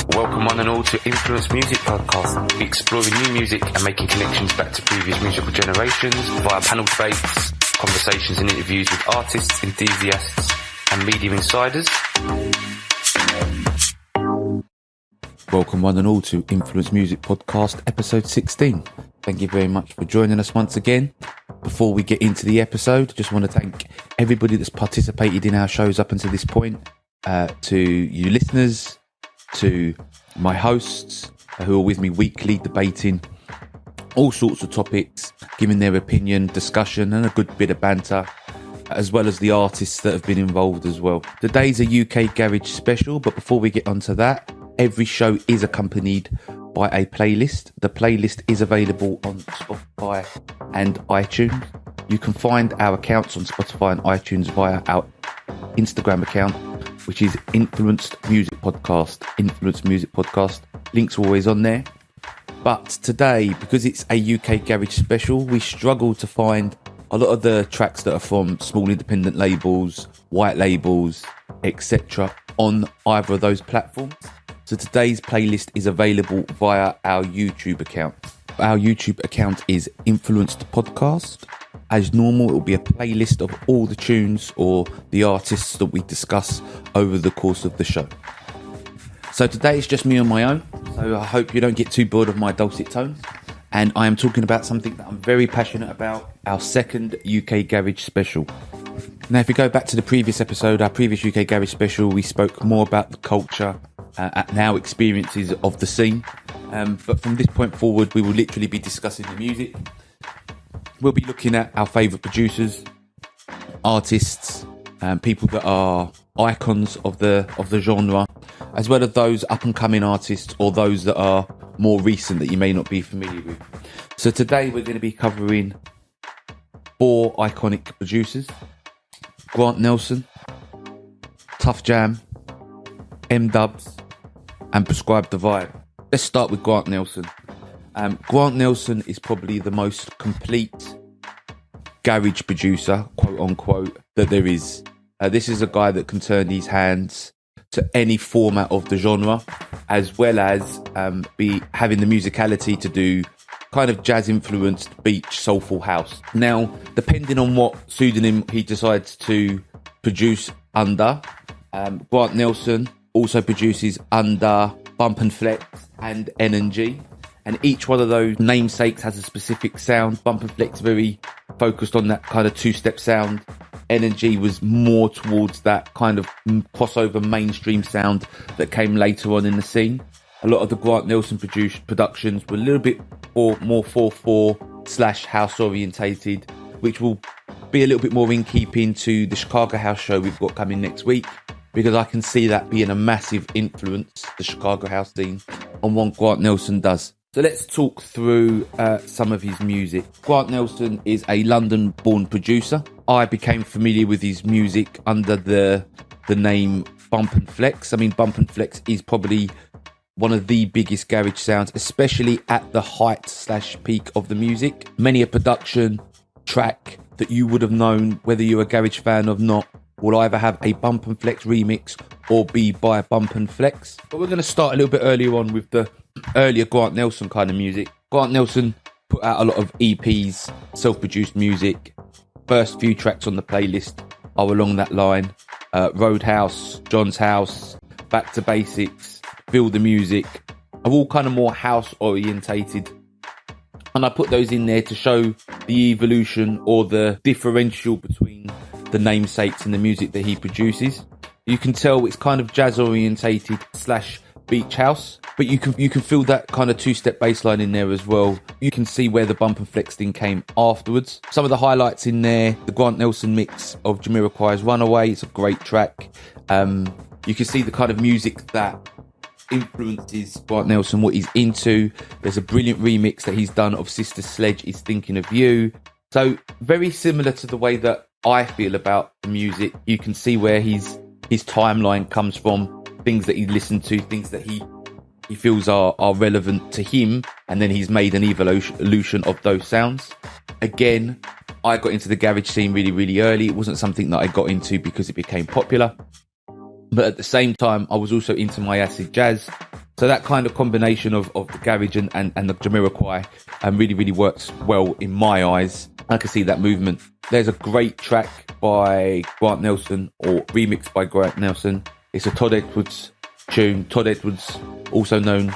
Welcome one and all to Influence Music Podcast, exploring new music and making connections back to previous musical generations via panel debates, conversations and interviews with artists, enthusiasts and media insiders. Welcome one and all to Influence Music Podcast episode 16. Thank you very much for joining us once again. Before we get into the episode, just want to thank everybody that's participated in our shows up until this point, to you listeners, to my hosts who are with me weekly debating all sorts of topics, giving their opinion, discussion and a good bit of banter, as well as the artists that have been involved as well. Today's a UK Garage special, but before we get onto that, every show is accompanied by a playlist. The playlist is available on Spotify and iTunes. You can find our accounts on Spotify and iTunes via our Instagram account, which is Influenced Music Podcast. Influenced Music Podcast. Links are always on there. But today, because it's a UK Garage special, we struggle to find a lot of the tracks that are from small independent labels, white labels, etc. on either of those platforms. So today's playlist is available via our YouTube account. Our YouTube account is Influenced Podcast. As normal, it will be a playlist of all the tunes or the artists that we discuss over the course of the show. So today it's just me on my own, so I hope you don't get too bored of my dulcet tones. And I am talking about something that I'm very passionate about, our second UK Garage special. Now, if you go back to the previous episode, our previous UK Garage special, we spoke more about the culture and our experiences of the scene. But from this point forward, we will literally be discussing the music. We'll be looking at our favourite producers, artists, people that are icons of the genre, as well as those up-and-coming artists or those that are more recent that you may not be familiar with. So today we're going to be covering 4 iconic producers: Grant Nelson, Tough Jam, M-Dubs, and Prescribe the Vibe. Let's start with Grant Nelson. Grant Nelson is probably the most complete garage producer, quote unquote, that there is. This is a guy that can turn his hands to any format of the genre, as well as be having the musicality to do kind of jazz influenced beach soulful house. Now, depending on what pseudonym he decides to produce under, Grant Nelson also produces under Bump and Flex and N&G. And each one of those namesakes has a specific sound. Bump and Flex very focused on that kind of two-step sound. N&G was more towards that kind of crossover mainstream sound that came later on in the scene. A lot of the Grant Nelson productions were a little bit more 4/4 / house orientated, which will be a little bit more in keeping to the Chicago house show we've got coming next week, because I can see that being a massive influence, the Chicago house scene, on what Grant Nelson does. So let's talk through some of his music. Grant Nelson is a London-born producer. I became familiar with his music under the name Bump and Flex. I mean, Bump and Flex is probably one of the biggest garage sounds, especially at the height / peak of the music. Many a production track that you would have known, whether you're a garage fan or not, will either have a Bump and Flex remix or be by Bump and Flex. But we're going to start a little bit earlier on with the earlier Grant Nelson kind of music. Grant Nelson put out a lot of EPs, self-produced music. First few tracks on the playlist are along that line. Roadhouse, John's House, Back to Basics, Feel the Music are all kind of more house orientated. And I put those in there to show the evolution or the differential between the namesakes and the music that he produces. You can tell it's kind of jazz orientated / beach house, but you can feel that kind of two-step bass line in there as well. You can see where the Bump and Flex thing came afterwards. Some of the highlights in there: the Grant Nelson mix of Jamiroquai's Runaway. It's a great track. You can see the kind of music that influences Grant Nelson, what he's into. There's a brilliant remix that he's done of Sister Sledge is Thinking of You. So very similar to the way that I feel about the music. You can see where his timeline comes from, things that he listened to, things that he feels are relevant to him, and then he's made an evolution of those sounds. Again, I got into the garage scene really, really early. It wasn't something that I got into because it became popular. But at the same time, I was also into my acid jazz. So that kind of combination of the garage and the Jamiroquai really, really works well in my eyes. I can see that movement. There's a great track by Grant Nelson, or remixed by Grant Nelson. It's a Todd Edwards tune. Todd Edwards, also known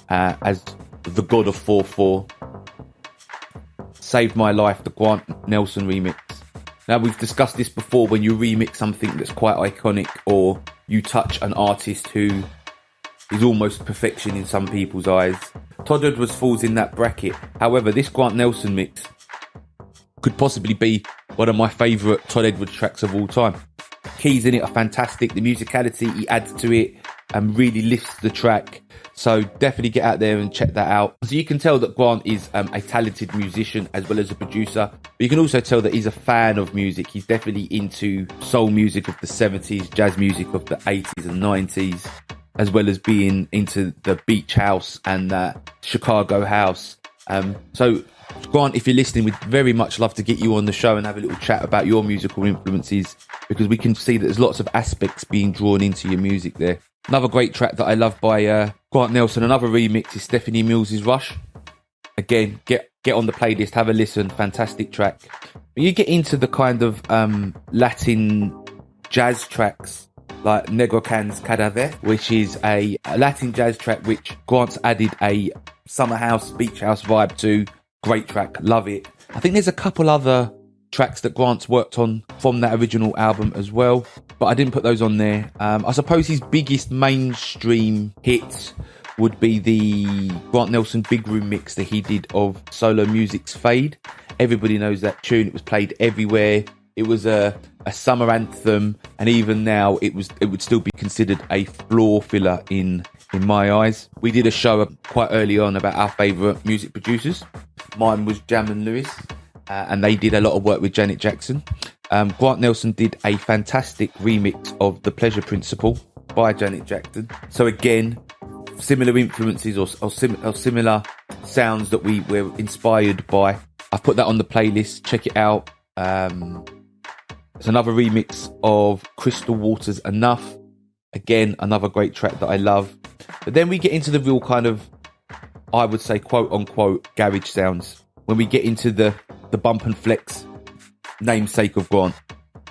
as the God of 4/4. Saved My Life, the Grant Nelson remix. Now, we've discussed this before. When you remix something that's quite iconic, or you touch an artist who is almost perfection in some people's eyes, Todd Edwards falls in that bracket. However, this Grant Nelson mix could possibly be one of my favourite Todd Edwards tracks of all time. Keys in it are fantastic. The musicality he adds to it really lifts the track. So definitely get out there and check that out. So you can tell that Grant is a talented musician as well as a producer. But you can also tell that he's a fan of music. He's definitely into soul music of the 70s, jazz music of the 80s and 90s, as well as being into the beach house and Chicago house. So Grant, if you're listening, we'd very much love to get you on the show and have a little chat about your musical influences, because we can see that there's lots of aspects being drawn into your music there. Another great track that I love by Grant Nelson, another remix, is Stephanie Mills's Rush. Again, get on the playlist, have a listen, fantastic track. When you get into the kind of Latin jazz tracks, like Negro Can's Cadáver, which is a Latin jazz track which Grant's added a summer house, beach house vibe to. Great track, love it. I think there's a couple other tracks that Grant's worked on from that original album as well, but I didn't put those on there. I suppose his biggest mainstream hits would be the Grant Nelson Big Room mix that he did of Solo Music's Fade. Everybody knows that tune. It was played everywhere. It was a summer anthem, and even now it would still be considered a floor filler in my eyes. We did a show quite early on about our favourite music producers. Mine was Jam and Lewis, and they did a lot of work with Janet Jackson. Grant Nelson did a fantastic remix of The Pleasure Principle by Janet Jackson. So again, similar influences or similar sounds that we were inspired by. I've put that on the playlist, check it out. There's another remix of Crystal Waters' Enough. Again, another great track that I love. But then we get into the real kind of, I would say, quote unquote, garage sounds. When we get into the bump and flex namesake of Grant.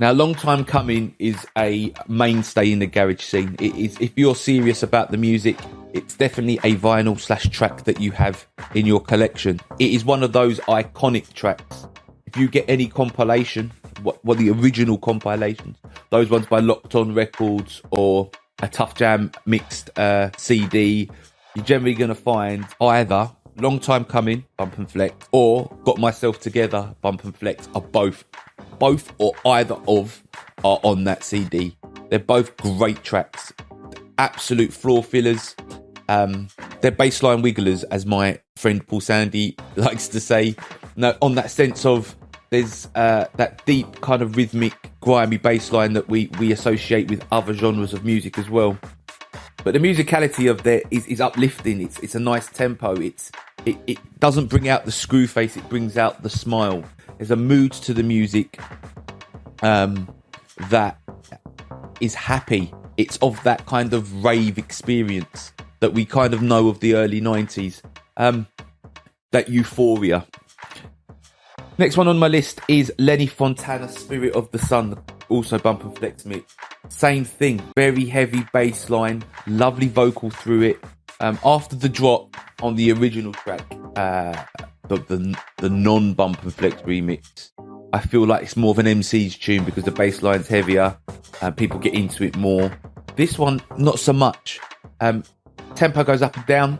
Now, Long Time Coming is a mainstay in the garage scene. It is, if you're serious about the music, it's definitely a vinyl / track that you have in your collection. It is one of those iconic tracks. If you get any compilation, what the original compilations, those ones by Locked On Records or a Tough Jam mixed CD, you're generally going to find either Long Time Coming, Bump and Flex, or Got Myself Together, Bump and Flex, are both or either of are on that CD. They're both great tracks, absolute floor fillers. They're baseline wigglers, as my friend Paul Sandy likes to say. No, on that sense of there's that deep kind of rhythmic, grimy bassline that we associate with other genres of music as well. But the musicality of there is uplifting. It's a nice tempo. It doesn't bring out the screw face. It brings out the smile. There's a mood to the music that is happy. It's of that kind of rave experience that we kind of know of the early 90s. That euphoria. Next one on my list is Lenny Fontana's Spirit of the Sun, also Bump and Flex mix. Same thing, very heavy bass line, lovely vocal through it. After the drop on the original track, the non-Bump and Flex remix, I feel like it's more of an MC's tune because the bass line's heavier, people get into it more. This one, not so much. Tempo goes up and down,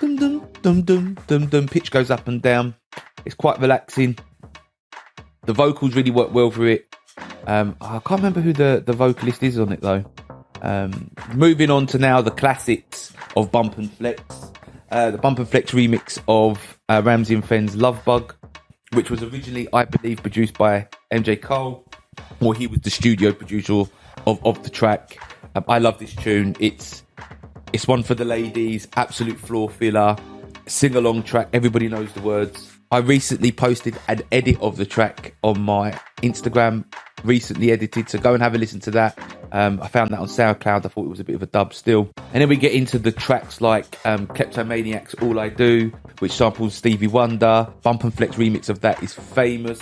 dum dum dum dum dum dum. Pitch goes up and down. It's quite relaxing. The vocals really work well for it. I can't remember who the vocalist is on it though. Moving on to now the classics of Bump and Flex. The Bump and Flex remix of Ramsey and Fenn's Love Bug, which was originally, I believe, produced by MJ Cole, or he was the studio producer of the track. I love this tune. It's one for the ladies, absolute floor filler, sing-along track, everybody knows the words. I recently posted an edit of the track on my Instagram, recently edited, so go and have a listen to that. I found that on SoundCloud. I thought it was a bit of a dub still. And then we get into the tracks like Kleptomaniac's All I Do, which samples Stevie Wonder. Bump and Flex remix of that is famous.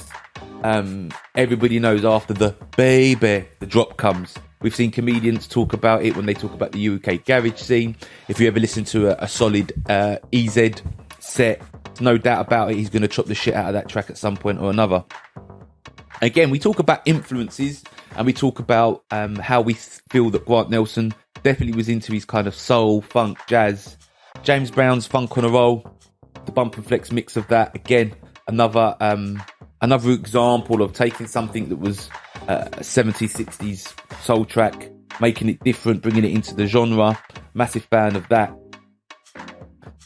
Everybody knows after the baby, the drop comes. We've seen comedians talk about it when they talk about the UK garage scene. If you ever listen to a solid EZ set, no doubt about it, he's going to chop the shit out of that track at some point or another. Again, we talk about influences and we talk about how we feel that Grant Nelson definitely was into his kind of soul, funk, jazz. James Brown's Funk on a Roll, the Bump and Flex mix of that. Again, another example of taking something that was a 70s, 60s soul track, making it different, bringing it into the genre. Massive fan of that.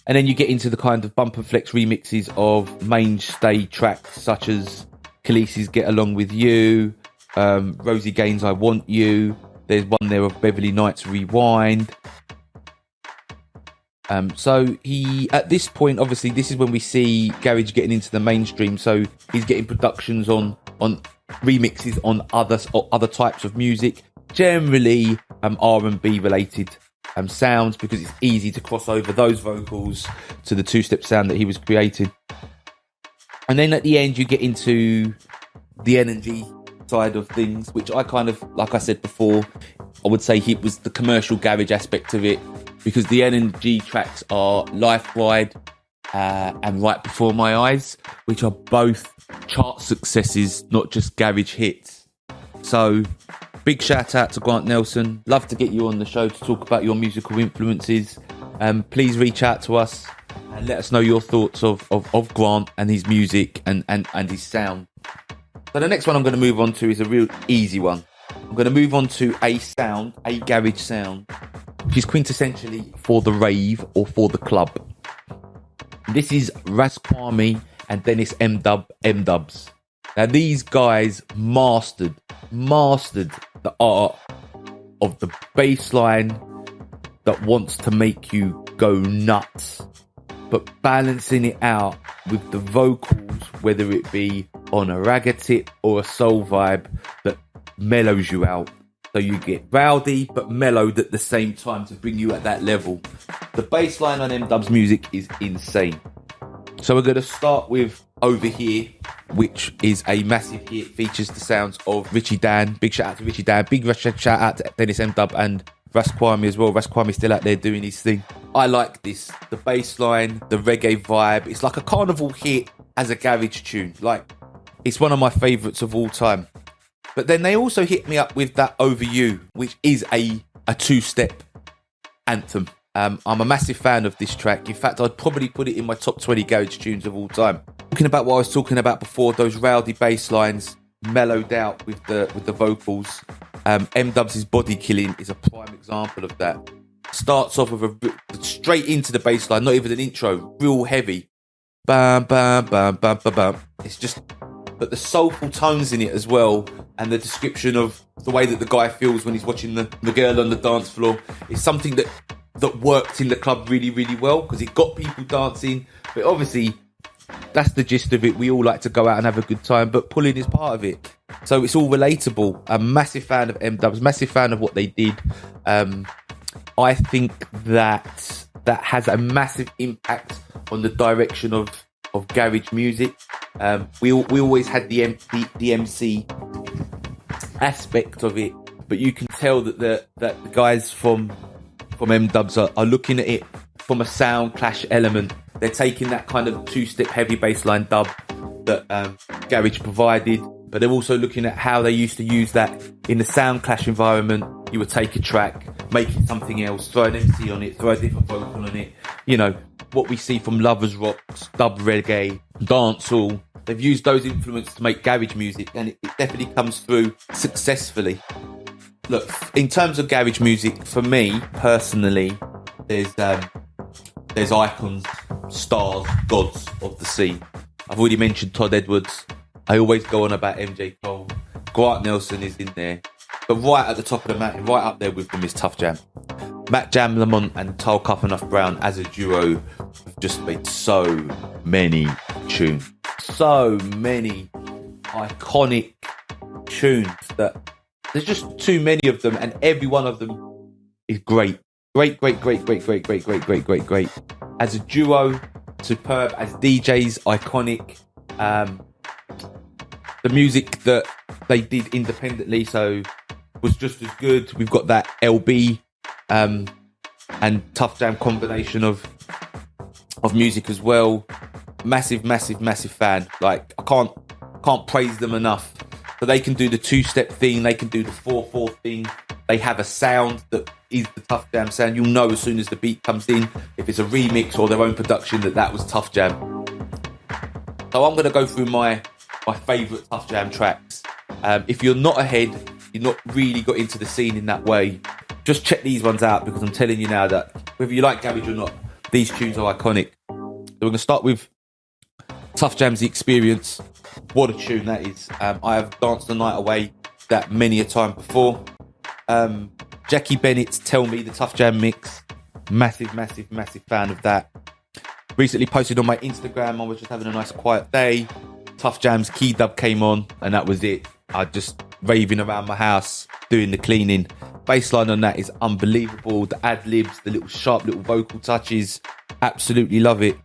And then you get into the kind of Bump and Flex remixes of mainstay tracks such as Khaleesi's Get Along With You, Rosie Gaines' I Want You. There's one there of Beverly Knights Rewind. So he, at this point, obviously, this is when we see garage getting into the mainstream. So he's getting productions on remixes on other types of music, generally R&B related sounds, because it's easy to cross over those vocals to the two-step sound that he was creating. And then at the end, you get into the energy side of things, which I kind of, like I said before, I would say it was the commercial garage aspect of it, because the energy tracks are Life Ride and Right Before My Eyes, which are both chart successes, not just garage hits. So big shout out to Grant Nelson. Love to get you on the show to talk about your musical influences. Please reach out to us and let us know your thoughts of Grant and his music and his sound. So the next one I'm going to move on to is a real easy one. I'm going to move on to a garage sound, which is quintessentially for the rave or for the club. This is Ras Kwame and Dennis M-Dubs. Now these guys mastered the art of the bass line that wants to make you go nuts, but balancing it out with the vocals, whether it be on a ragga tip or a soul vibe, that mellows you out. So you get rowdy but mellowed at the same time to bring you at that level. The bass line on M-Dub's music is insane. So we're going to start with Over Here, which is a massive hit. Features the sounds of Richie Dan. Big shout out to Richie Dan. Big shout out to Dennis M-Dub and Ras Kwame as well. Ras Kwame's still out there doing his thing. I like this. The bass line, the reggae vibe. It's like a carnival hit as a garage tune. Like, it's one of my favourites of all time. But then they also hit me up with that Over You, which is a two-step anthem. I'm a massive fan of this track. In fact, I'd probably put it in my top 20 garage tunes of all time. Talking about what I was talking about before, those rowdy bass lines mellowed out with the vocals. M-Dubs' Body Killing is a prime example of that. Starts off with straight into the bass line, not even an intro, real heavy. Bam, bam, bam, bam, bam, bam. It's just, but the soulful tones in it as well, and the description of the way that the guy feels when he's watching the girl on the dance floor is something that worked in the club really, really well, because it got people dancing. But obviously, that's the gist of it. We all like to go out and have a good time, but pulling is part of it. So it's all relatable. I'm a massive fan of M-Dubs, massive fan of what they did. I think that has a massive impact on the direction of garage music. We always had the MC aspect of it, but you can tell that the guys from M-Dubs are looking at it from a sound clash element. They're taking that kind of two-step heavy bassline dub that garage provided, but they're also looking at how they used to use that in the sound clash environment. You would take a track, make it something else, throw an MC on it, throw a different vocal on it. You know, what we see from Lovers Rock, dub reggae, dancehall. They've used those influences to make garage music, and it definitely comes through successfully. Look, in terms of garage music, for me personally, there's icons, stars, gods of the scene. I've already mentioned Todd Edwards. I always go on about MJ Cole. Grant Nelson is in there. But right at the top of the mountain, right up there with them, is Tough Jam. Matt Jam Lamont and Tal Cuffenough Brown as a duo have just made so many tunes. So many iconic tunes that there's just too many of them, and every one of them is great. Great. As a duo, superb. As DJs, iconic. The music that they did independently, so was just as good. We've got that LB and Tough Jam combination of music as well. Massive fan. Like, I can't praise them enough. So they can do the 2-step thing, they can do the 4/4 thing. They have a sound that is the Tough Jam sound. You'll know as soon as the beat comes in, if it's a remix or their own production, that was Tough Jam. So I'm going to go through my favourite Tough Jam tracks. If you're not ahead, you're not really got into the scene in that way, just check these ones out, because I'm telling you now that whether you like garage or not, these tunes are iconic. So we're going to start with Tough Jam's The Experience. What a tune that is. I have danced the night away that many a time before. Jackie Bennett's Tell Me, the Tough Jam mix. Massive fan of that. Recently posted on my Instagram, I was just having a nice quiet day. Tough Jam's Key Dub came on, and that was it. I just raving around my house, doing the cleaning. Bassline on that is unbelievable. The ad-libs, the little sharp little vocal touches. Absolutely love it.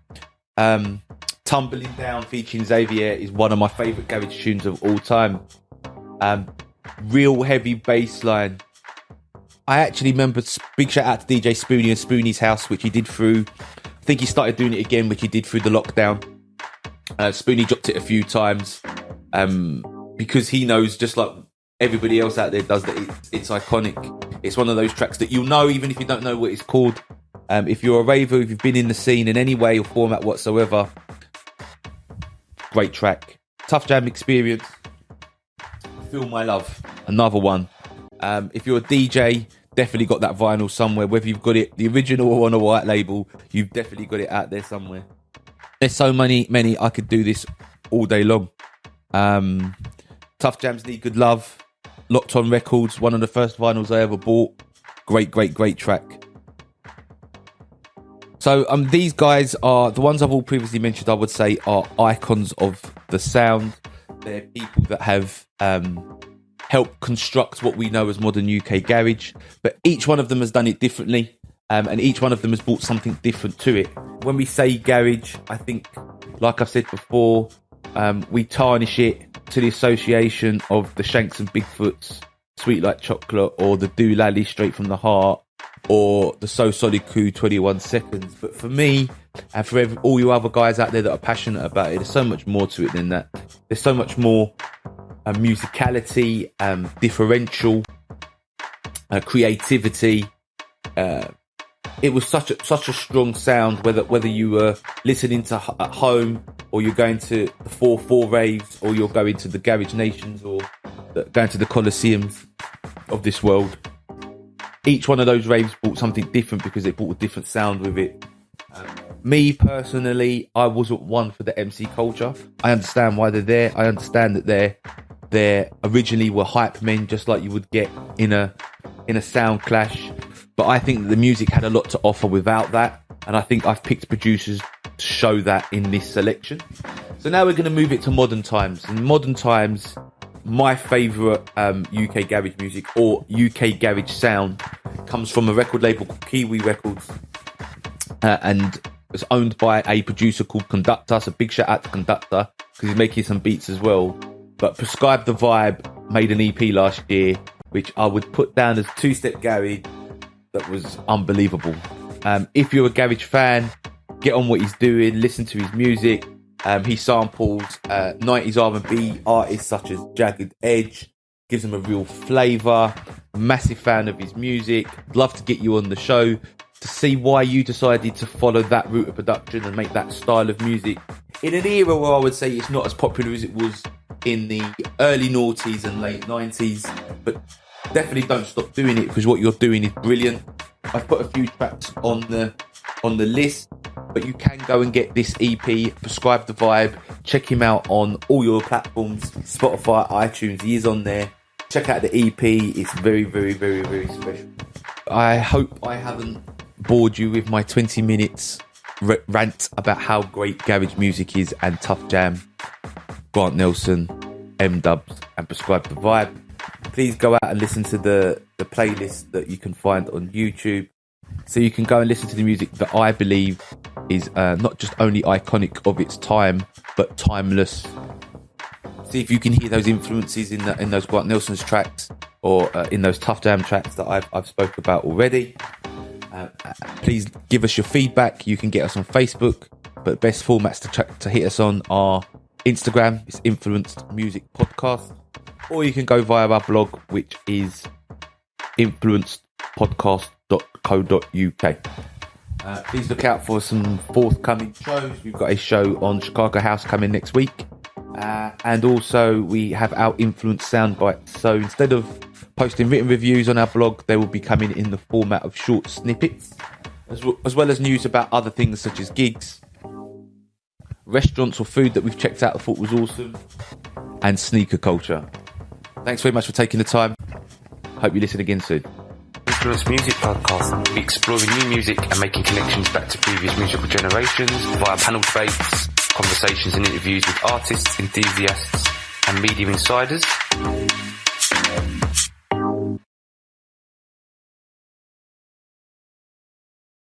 Tumbling Down featuring Xavier is one of my favourite garage tunes of all time. Real heavy bass line. I actually remember, big shout out to DJ Spoonie and Spoonie's House, which he did through, I think he started doing it again, which he did through the lockdown. Spoonie dropped it a few times because he knows, just like everybody else out there does, that it's iconic. It's one of those tracks that you'll know even if you don't know what it's called. If you're a raver, if you've been in the scene in any way or format whatsoever, great track. Tough Jam Experience. Feel My Love, another one. If you're a DJ, definitely got that vinyl somewhere. Whether you've got it the original or on a white label, you've definitely got it out there somewhere. There's so many. I could do this all day long. Tough Jam's Need Good Love, Locked On Records, one of the first vinyls I ever bought. Great track. So these guys are the ones I've all previously mentioned. I would say are icons of the sound. They're people that have helped construct what we know as modern UK garage, but each one of them has done it differently, and each one of them has brought something different to it. When we say garage, I think, like I've said before, we tarnish it to the association of the Shanks and Bigfoots, Sweet Like Chocolate, or the Doolally Straight From The Heart, or the So Solid Crew 21 Seconds. But for me, and for all you other guys out there that are passionate about it, there's so much more to it than that. There's so much more musicality, differential, creativity. It was such a strong sound, whether you were listening to at home, or you're going to the 4/4 raves, or you're going to the Garage Nations, or going to the Colosseums of this world. Each one of those raves brought something different because it brought a different sound with it. Me personally, I wasn't one for the MC culture. I understand why they're there. I understand that they originally were hype men, just like you would get in a sound clash. But I think that the music had a lot to offer without that, and I think I've picked producers to show that in this selection. So now we're going to move it to modern times. In modern times, my favourite UK garage music, or UK garage sound, comes from a record label called Kiwi Records, and it's owned by a producer called Conductor. So big shout out to Conductor, because he's making some beats as well. But Prescribe the Vibe made an EP last year, which I would put down as 2-step garage that was unbelievable. If you're a garage fan, get on what he's doing, listen to his music. He samples 90s R&B artists such as Jagged Edge, gives him a real flavour. Massive fan of his music. Love to get you on the show to see why you decided to follow that route of production and make that style of music in an era where I would say it's not as popular as it was in the early noughties and late 90s, but definitely don't stop doing it, because what you're doing is brilliant. I've put a few tracks on the list, but you can go and get this EP, Prescribe the Vibe. Check him out on all your platforms, Spotify, iTunes. He is on there. Check out the EP. It's very, very, very, very special. I hope I haven't bored you with my 20 minutes rant about how great garage music is, and Tough Jam, Grant Nelson, M-Dubs, and Prescribe the Vibe. please go out and listen to the playlist that you can find on YouTube. So you can go and listen to the music that I believe is not just only iconic of its time, but timeless. See if you can hear those influences in those Grant Nelson's tracks or in those Tough Jam tracks that I've spoke about already. Please give us your feedback. You can get us on Facebook, but best formats to hit us on are Instagram, it's Influenced Music Podcast, or you can go via our blog, which is influencedpodcast.co.uk. Please look out for some forthcoming shows. We've got a show on Chicago House coming next week. And also we have our Influence soundbites. So instead of posting written reviews on our blog, they will be coming in the format of short snippets, as well as news about other things such as gigs, restaurants or food that we've checked out and thought was awesome, and sneaker culture. Thanks very much for taking the time. Hope you listen again soon. Influence Music Podcast, exploring new music and making connections back to previous musical generations via panel debates, conversations and interviews with artists, enthusiasts and media insiders.